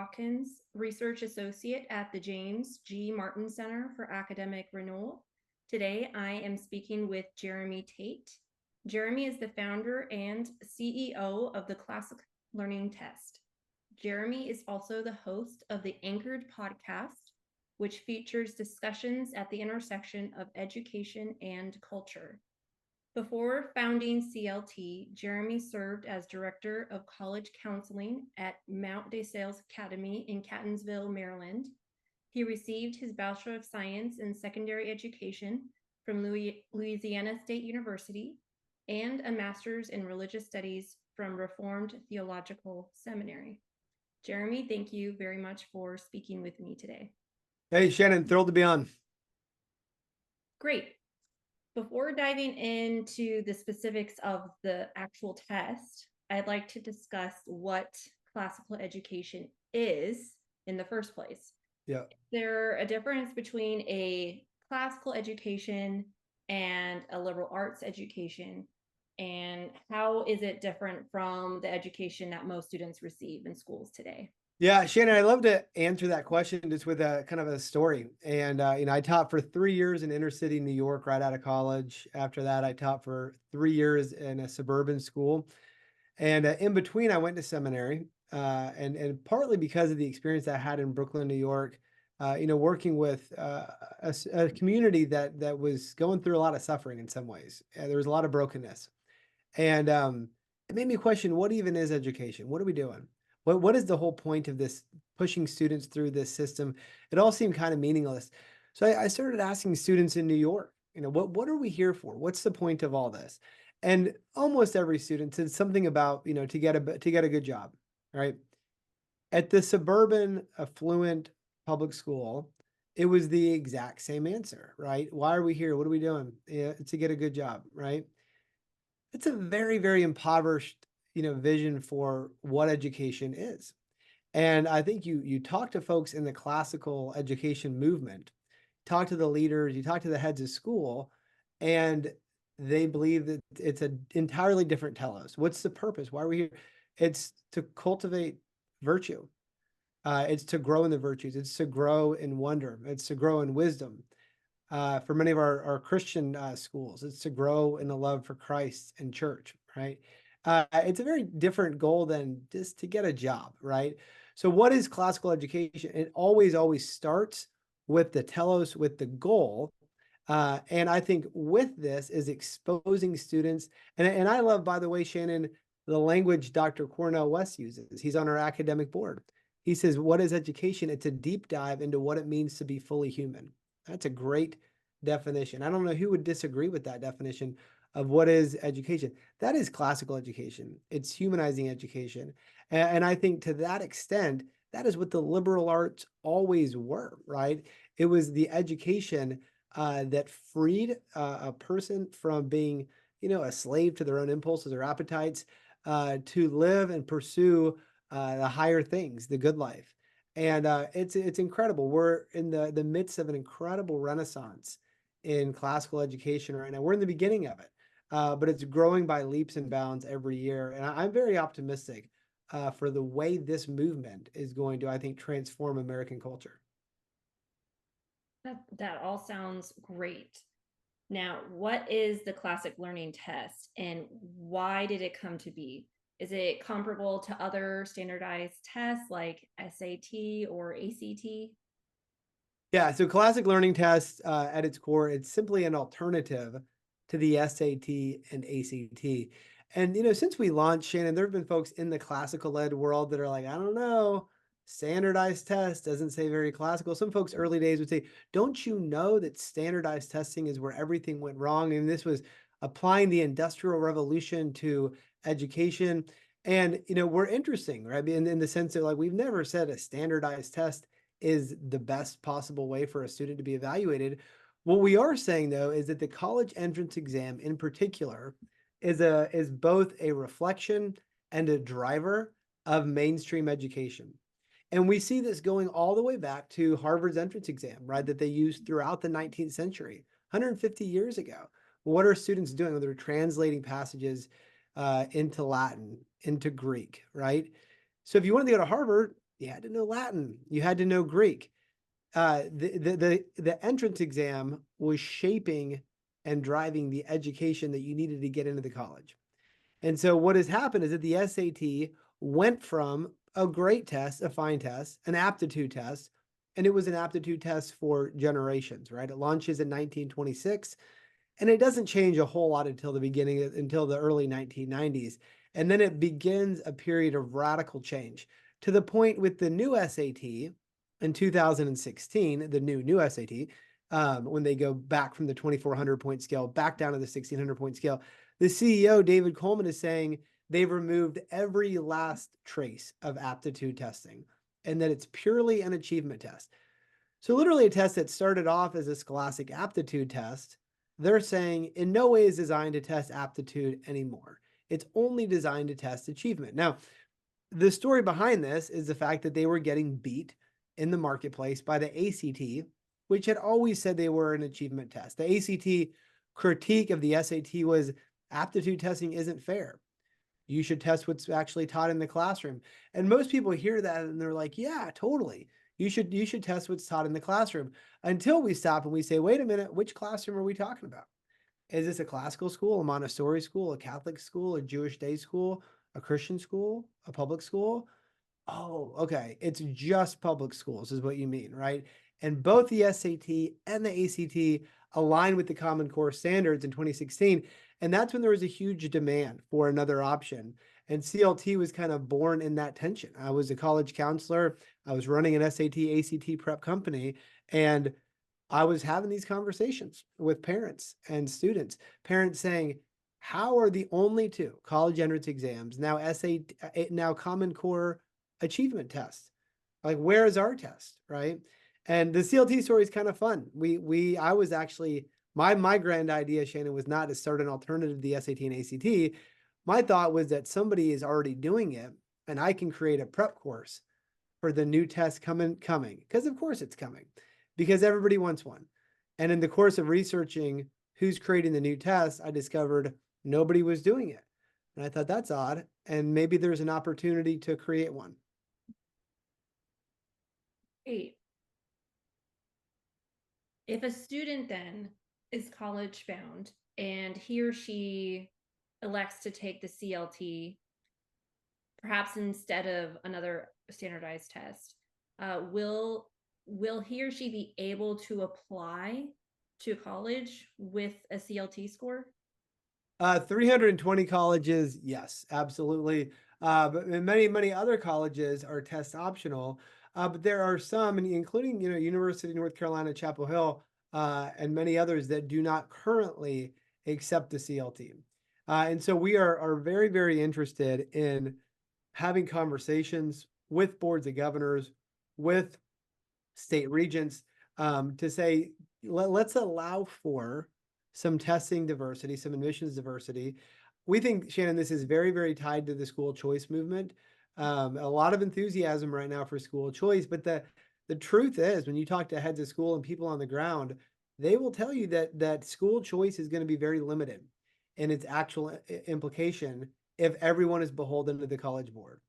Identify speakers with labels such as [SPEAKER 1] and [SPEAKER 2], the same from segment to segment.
[SPEAKER 1] Watkins, Research Associate at the James G. Martin Center for Academic Renewal. Today, I am speaking with Jeremy Tate. Jeremy is the founder and CEO of the Classic Learning Test. Jeremy is also the host of the Anchored podcast, which features discussions at the intersection of education and culture. Before founding CLT, Jeremy served as Director of College Counseling at Mount Des Sales Academy in Catonsville, Maryland. He received his Bachelor of Science in Secondary Education from Louisiana State University and a Master's in Religious Studies from Reformed Theological Seminary. Jeremy, thank you very much for speaking with me today.
[SPEAKER 2] Hey, Shannon, thrilled to be on.
[SPEAKER 1] Great. Before diving into the specifics of the actual test, I'd like to discuss what classical education is in the first place.
[SPEAKER 2] Yeah.
[SPEAKER 1] There's a difference between a classical education and a liberal arts education, and how is it different from the education that most students receive in schools today?
[SPEAKER 2] Yeah, Shannon, I'd love to answer that question just with a kind of a story. And, I taught for 3 years in inner city New York right out of college. After that, I taught for 3 years in a suburban school. And in between, I went to seminary. And partly because of the experience I had in Brooklyn, New York, working with a community that was going through a lot of suffering in some ways. There was a lot of brokenness. And it made me question, what even is education? What are we doing? What is the whole point of this, pushing students through this system? It all seemed kind of meaningless. So I started asking students in New York, what are we here for? What's the point of all this? And almost every student said something about, to get a good job, right? At the suburban affluent public school, it was the exact same answer, right? Why are we here? What are we doing? Yeah, to get a good job, right? It's a very, very impoverished, vision for what education is. And I think you talk to folks in the classical education movement, talk to the leaders, you talk to the heads of school, and they believe that it's an entirely different telos. What's the purpose? Why are we here? It's to cultivate virtue. It's to grow in the virtues. It's to grow in wonder. It's to grow in wisdom. For many of our Christian schools, it's to grow in the love for Christ and church, right? It's a very different goal than just to get a job, right? So what is classical education? It always starts with the telos, with the goal. And I think with this is exposing students. And I love, by the way, Shannon, the language Dr. Cornell West uses. He's on our academic board. He says, what is education? It's a deep dive into what it means to be fully human. That's a great definition. I don't know who would disagree with that definition of what is education. That is classical education. It's humanizing education. And I think to that extent, that is what the liberal arts always were, right? It was the education that freed a person from being, a slave to their own impulses or appetites, to live and pursue the higher things, the good life. And it's incredible. We're in the midst of an incredible renaissance in classical education right now. We're in the beginning of it, but it's growing by leaps and bounds every year. And I'm very optimistic for the way this movement is going to, I think, transform American culture.
[SPEAKER 1] That all sounds great. Now, what is the Classic Learning Test and why did it come to be? Is it comparable to other standardized tests like SAT or ACT?
[SPEAKER 2] Yeah, so classic learning test at its core, it's simply an alternative to the SAT and ACT. And, since we launched, Shannon, there have been folks in the classical ed world that are like, I don't know, standardized test doesn't say very classical. Some folks early days would say, don't you know that standardized testing is where everything went wrong? And this was applying the Industrial Revolution to education. And, we're interesting, right? In the sense that like, we've never said a standardized test is the best possible way for a student to be evaluated. What we are saying though, is that the college entrance exam in particular is both a reflection and a driver of mainstream education. And we see this going all the way back to Harvard's entrance exam, right? That they used throughout the 19th century, 150 years ago. What are students doing when they're translating passages into Latin, into Greek, right? So if you want to go to Harvard, You had to know Latin. You had to know Greek. The entrance exam was shaping and driving the education that you needed to get into the college. And so what has happened is that the SAT went from a great test, a fine test, an aptitude test, and it was an aptitude test for generations, right? It launches in 1926, and it doesn't change a whole lot until the early 1990s. And then it begins a period of radical change to the point with the new SAT in 2016, the new SAT, when they go back from the 2,400 point scale back down to the 1,600 point scale. The CEO, David Coleman, is saying they've removed every last trace of aptitude testing and that it's purely an achievement test. So, literally, a test that started off as a scholastic aptitude test, they're saying in no way is designed to test aptitude anymore. It's only designed to test achievement. Now, the story behind this is the fact that they were getting beat in the marketplace by the ACT, which had always said they were an achievement test. The ACT critique of the SAT was aptitude testing isn't fair. You should test what's actually taught in the classroom. And most people hear that and they're like, yeah, totally. You should test what's taught in the classroom, until we stop and we say, wait a minute, which classroom are we talking about? Is this a classical school, a Montessori school, a Catholic school, a Jewish day school, a Christian school, a public school? Oh, okay. It's just public schools is what you mean, right? And both the SAT and the ACT aligned with the Common Core standards in 2016. And that's when there was a huge demand for another option. And CLT was kind of born in that tension. I was a college counselor. I was running an SAT, ACT prep company, and I was having these conversations with parents and students, parents saying, how are the only two college entrance exams now now Common Core achievement tests? Like, where is our test, right? And the CLT story is kind of fun. I was actually, my grand idea, Shannon, was not to start an alternative to the SAT and ACT. My thought was that somebody is already doing it, and I can create a prep course for the new test coming, because of course it's coming, because everybody wants one. And in the course of researching who's creating the new test, I discovered nobody was doing it. And I thought that's odd. And maybe there's an opportunity to create one.
[SPEAKER 1] Great. If a student then is college bound and he or she elects to take the CLT, perhaps instead of another standardized test, will he or she be able to apply to college with a CLT score?
[SPEAKER 2] 320 colleges, yes, absolutely. But many other colleges are test optional. But there are some, including University of North Carolina, Chapel Hill, and many others that do not currently accept the CLT. And so we are very, very interested in having conversations with boards of governors, with state regents, to say, let's allow for some testing diversity, some admissions diversity. We think, Shannon, this is very, very tied to the school choice movement. A lot of enthusiasm right now for school choice, but the truth is, when you talk to heads of school and people on the ground, they will tell you that school choice is going to be very limited in its actual implication if everyone is beholden to the College Board.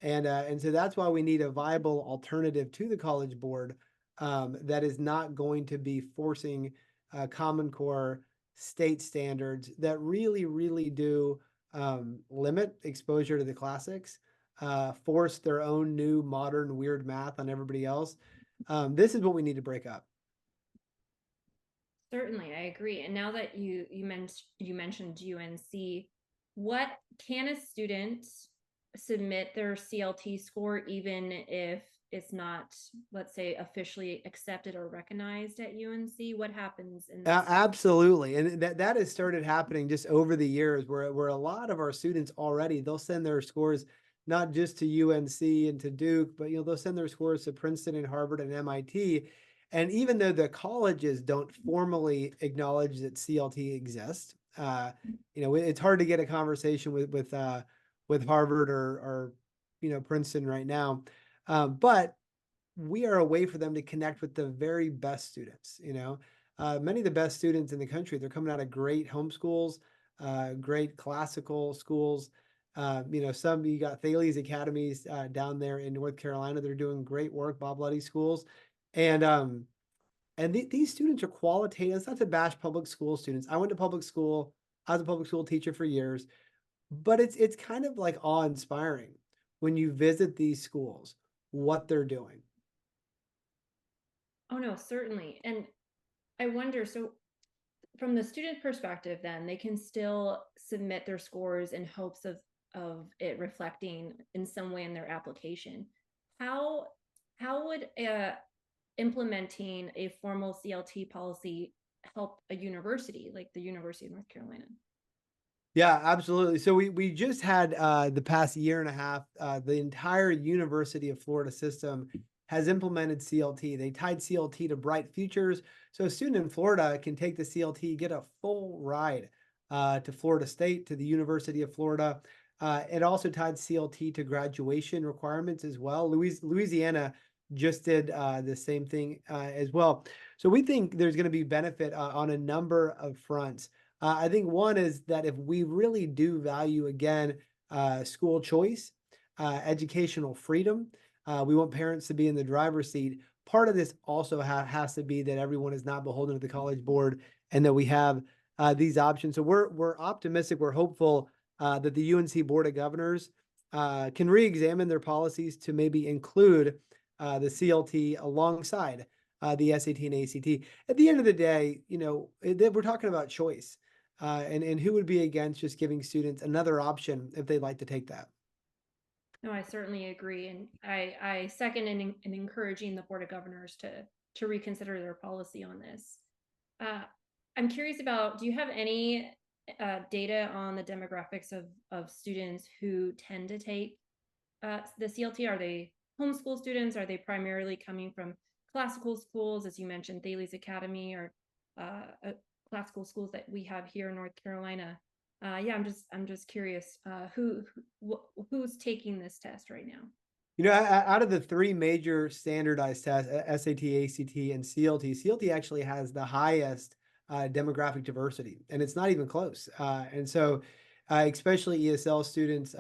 [SPEAKER 2] And so that's why we need a viable alternative to the College Board, that is not going to be forcing Common Core state standards that really, really do limit exposure to the classics, force their own new modern weird math on everybody else. This is what we need to break up.
[SPEAKER 1] Certainly, I agree. And now that you mentioned UNC, what can a student submit their CLT score even if it's not, let's say, officially accepted or recognized at UNC? What happens in this?
[SPEAKER 2] Absolutely. And that has started happening just over the years, where a lot of our students already, they'll send their scores not just to UNC and to Duke, but they'll send their scores to Princeton and Harvard and MIT. And even though the colleges don't formally acknowledge that CLT exists, it's hard to get a conversation with Harvard or Princeton right now. But we are a way for them to connect with the very best students. Many of the best students in the country, they're coming out of great homeschools, great classical schools. Some you got Thales Academies down there in North Carolina. They're doing great work, Bob Luddy schools. And these students are qualitative. It's not to bash public school students. I went to public school. I was a public school teacher for years, but it's kind of like awe-inspiring when you visit these schools, what they're doing.
[SPEAKER 1] Oh no, certainly. And I wonder, so from the student perspective, then they can still submit their scores in hopes of it reflecting in some way in their application. How how would implementing a formal CLT policy help a university like the University of North Carolina?
[SPEAKER 2] Yeah, absolutely. So we just had the past year and a half, the entire University of Florida system has implemented CLT. They tied CLT to Bright Futures. So a student in Florida can take the CLT, get a full ride to Florida State, to the University of Florida. It also tied CLT to graduation requirements as well. Louisiana just did the same thing as well. So we think there's going to be benefit on a number of fronts. I think one is that if we really do value, again, school choice, educational freedom, we want parents to be in the driver's seat. Part of this also has to be that everyone is not beholden to the College Board and that we have these options. So we're optimistic, we're hopeful that the UNC Board of Governors can re-examine their policies to maybe include the CLT alongside the SAT and ACT. At the end of the day, we're talking about choice. And who would be against just giving students another option if they'd like to take that?
[SPEAKER 1] No, I certainly agree, and I second in encouraging the Board of Governors to reconsider their policy on this. I'm curious about, do you have any data on the demographics of students who tend to take the CLT? Are they homeschool students? Are they primarily coming from classical schools, as you mentioned, Thales Academy, or classical schools that we have here in North Carolina? Yeah, I'm just curious who's taking this test right now.
[SPEAKER 2] Out of the three major standardized tests, SAT, ACT, and CLT, CLT actually has the highest demographic diversity, and it's not even close. And so, especially ESL students,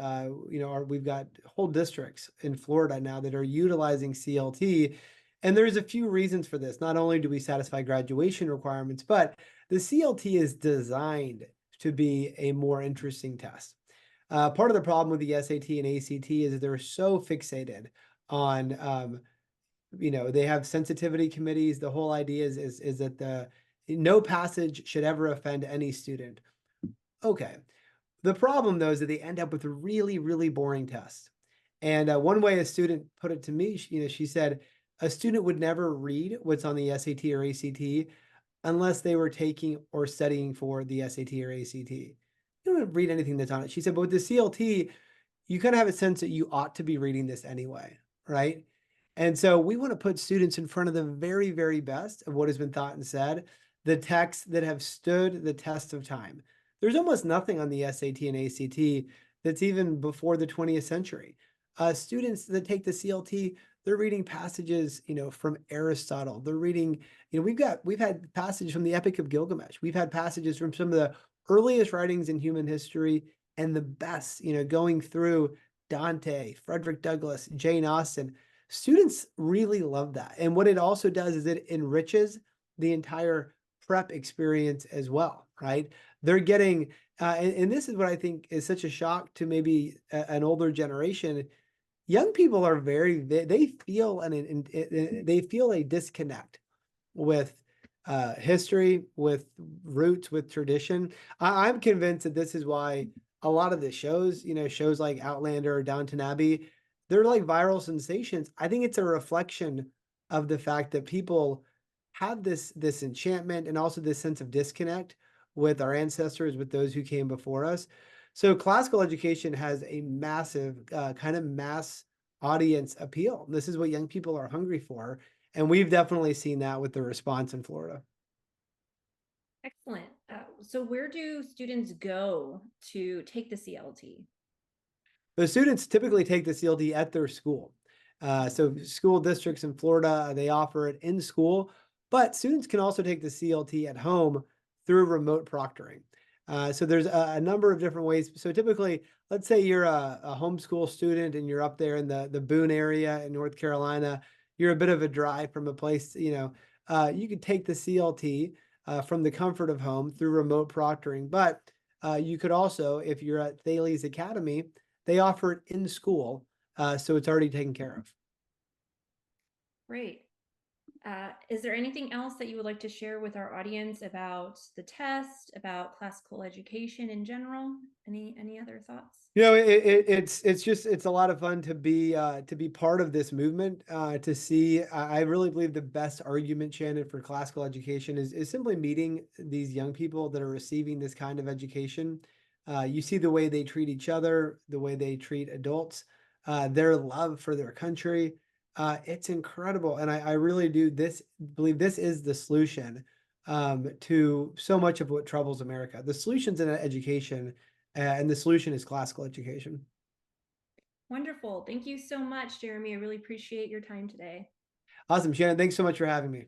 [SPEAKER 2] we've got whole districts in Florida now that are utilizing CLT, and there's a few reasons for this. Not only do we satisfy graduation requirements, but the CLT is designed to be a more interesting test. Part of the problem with the SAT and ACT is that they're so fixated on, they have sensitivity committees. The whole idea is that no passage should ever offend any student. Okay. The problem though is that they end up with a really, really boring test. And one way a student put it to me, she said, a student would never read what's on the SAT or ACT unless they were taking or studying for the SAT or ACT. You don't read anything that's on it. She said, but with the CLT, you kind of have a sense that you ought to be reading this anyway, right? And so we want to put students in front of the very, very best of what has been thought and said, the texts that have stood the test of time. There's almost nothing on the SAT and ACT that's even before the 20th century. Students that take the CLT, they're reading passages, from Aristotle. They're reading, we've had passages from the Epic of Gilgamesh. We've had passages from some of the earliest writings in human history and the best, going through Dante, Frederick Douglass, Jane Austen. Students really love that. And what it also does is it enriches the entire prep experience as well, right? They're getting, and this is what I think is such a shock to maybe an older generation. Young people are they feel they feel a disconnect with history, with roots, with tradition. I'm convinced that this is why a lot of the shows, shows like Outlander or Downton Abbey, they're like viral sensations. I think it's a reflection of the fact that people have this enchantment and also this sense of disconnect with our ancestors, with those who came before us. So classical education has a massive kind of mass audience appeal. This is what young people are hungry for. And we've definitely seen that with the response in Florida.
[SPEAKER 1] Excellent. So where do students go to take the CLT?
[SPEAKER 2] The students typically take the CLT at their school. So school districts in Florida, they offer it in school, but students can also take the CLT at home through remote proctoring. So there's a number of different ways. So typically, let's say you're a homeschool student and you're up there in the Boone area in North Carolina. You're a bit of a drive from a place, you could take the CLT from the comfort of home through remote proctoring. But you could also, if you're at Thales Academy, they offer it in school. So it's already taken care of.
[SPEAKER 1] Great. Is there anything else that you would like to share with our audience about the test, about classical education in general? Any other thoughts?
[SPEAKER 2] It's a lot of fun to be part of this movement, to see. I really believe the best argument, Shannon, for classical education is simply meeting these young people that are receiving this kind of education. You see the way they treat each other, the way they treat adults, their love for their country. It's incredible, and I really do believe this is the solution to so much of what troubles America. The solutions in education and the solution is classical education.
[SPEAKER 1] Wonderful. Thank you so much, Jeremy. I really appreciate your time today.
[SPEAKER 2] Awesome, Shannon. Thanks so much for having me.